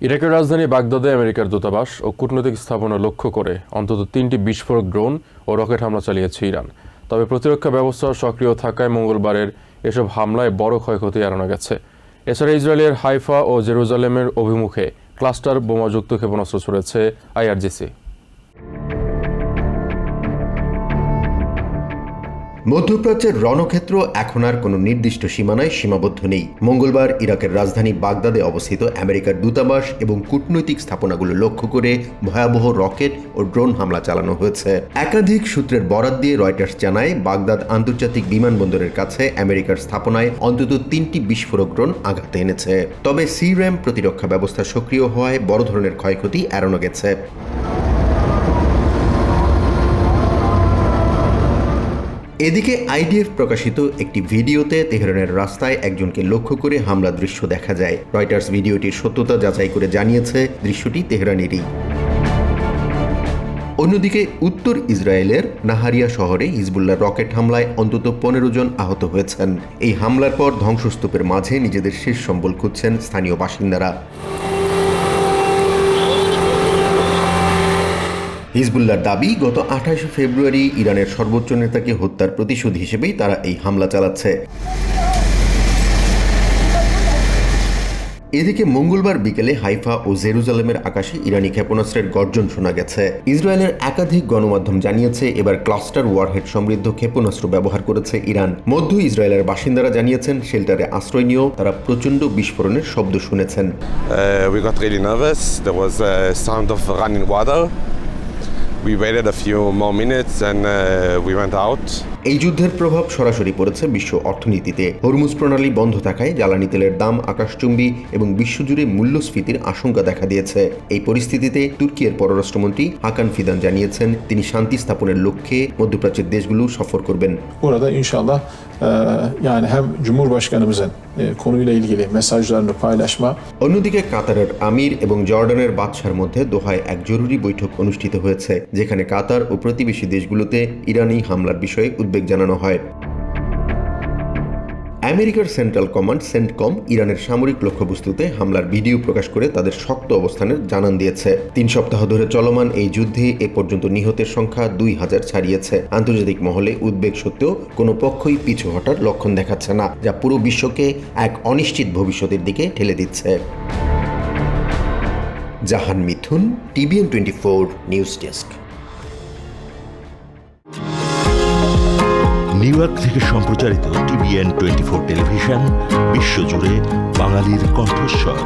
ইরাকের রাজধানী বাগদাদে আমেরিকার দূতাবাস ও কূটনৈতিক স্থাপনা লক্ষ্য করে অন্তত 3টি বিস্ফোরক ড্রোন ও রকেট হামলা চালিয়েছে ইরান। তবে প্রতিরক্ষা ব্যবস্থা সক্রিয় থাকায় মঙ্গলবারের এসব হামলায় বড় ক্ষয়ক্ষতি এড়ানো গেছে। এছাড়া ইসরায়েলের হাইফা ও জেরুজালেমের অভিমুখে ক্লাস্টার বোমাযুক্ত ক্ষেপণাস্ত্র ছুড়েছে আইআরজিসি। মধ্যপ্রাচ্যের রণক্ষেত্র এখন আর কোনো নির্দিষ্ট সীমানায় সীমাবদ্ধ নেই। মঙ্গলবার ইরাকের রাজধানী বাগদাদে অবস্থিত আমেরিকার দূতাবাস এবং কূটনৈতিক স্থাপনাগুলো লক্ষ্য করে ভয়াবহ রকেট ও ড্রোন হামলা চালানো হয়েছে। একাধিক সূত্রের বরাত দিয়ে রয়টার্স জানায়, বাগদাদ আন্তর্জাতিক বিমানবন্দরের কাছে আমেরিকার স্থাপনায় অন্তত 3টি বিস্ফোরক ড্রোন আঘাত এনেছে। তবে সির্যাম প্রতিরক্ষা ব্যবস্থা সক্রিয় হওয়ায় বড় ধরনের ক্ষয়ক্ষতি এড়ানো গেছে। এদিকে আইডিএফ প্রকাশিত একটি ভিডিওতে তেহরানের রাস্তায় একজনকে লক্ষ্য করে হামলা দৃশ্য দেখা যায়। রয়টার্স ভিডিওটির সত্যতা যাচাই করে জানিয়েছে দৃশ্যটি তেহরানেরই। অন্যদিকে উত্তর ইসরায়েলের নাহারিয়া শহরে হিজবুল্লাহ রকেট হামলায় অন্তত 15 জন আহত হয়েছেন। এই হামলার পর ধ্বংসস্তূপের মাঝে নিজেদের শেষ সম্বল খুঁজছেন স্থানীয় বাসিন্দারা। হিজবুল্লাহর দাবি, গত 28 ফেব্রুয়ারি ইরানের সর্বোচ্চ নেতাকে হত্যার প্রতিশোধ হিসেবেই তারা এই হামলা চালাচ্ছে। এদিকে মঙ্গলবার বিকেলে হাইফা ও জেরুজালেমের আকাশে ইরানি ক্ষেপণাস্ত্রের গর্জন শোনা গেছে। ইসরায়েলের একাধিক গণমাধ্যম জানিয়েছে, এবার ক্লাস্টার ওয়ারহেড সমৃদ্ধ ক্ষেপণাস্ত্র ব্যবহার করেছে ইরান। মধ্য ইসরায়েলের বাসিন্দারা জানিয়েছেন, শেল্টারে আশ্রয় নিয়েও তারা প্রচণ্ড বিস্ফোরণের শব্দ শুনেছেন। We got really nervous. There was a sound of running water. We waited a few more minutes and we went out. এই যুদ্ধের প্রভাব সরাসরি পড়েছে বিশ্ব অর্থনীতিতে। হরমুজ প্রণালী বন্ধ থাকায় জ্বালানি তেলের দাম আকাশচুম্বী এবং বিশ্বজুড়ে মূল্যস্ফীতির আশঙ্কা দেখা দিয়েছে। এই পরিস্থিতিতে তুর্কির পররাষ্ট্রমন্ত্রী হাকান ফিদান জানিয়েছেন, তিনি শান্তি স্থাপনের লক্ষ্যে মধ্যপ্রাচ্যের দেশগুলো সফর করবেন। Burada inşallah yani hem Cumhurbaşkanımızın konuyla ilgili mesajlarını paylaşma. অন্যদিকে কাতারের আমির এবং জর্ডানের বাদশার মধ্যে দোহায় এক জরুরি বৈঠক অনুষ্ঠিত হয়েছে, যেখানে কাতার ও প্রতিবেশী দেশগুলোতে ইরানি হামলার বিষয়ে উদ্বেগ জানানো হয়। আমেরিকার সেন্ট্রাল কমান্ড সেন্টকম ইরানের সামরিক লক্ষ্যবস্তুতে হামলার ভিডিও প্রকাশ করে তাদের শক্ত অবস্থানের জানান দিয়েছে। 3 সপ্তাহ ধরে চলমান এই যুদ্ধে এ পর্যন্ত নিহতের সংখ্যা 2000 ছাড়িয়েছে। আন্তর্জাতিক মহলে উদ্বেগ সত্ত্বেও কোনো পক্ষই পিছু হটার লক্ষণ দেখাচ্ছে না, যা পুরো বিশ্বকে এক অনিশ্চিত ভবিষ্যতের দিকে ঠেলে দিচ্ছে। জাহান মিথুন, TVN 24 news desk. New York থেকে সম্প্রচারিত TVN 24 টেলিভিশন বিশ্বজুড়ে বাঙালির কণ্ঠস্বর।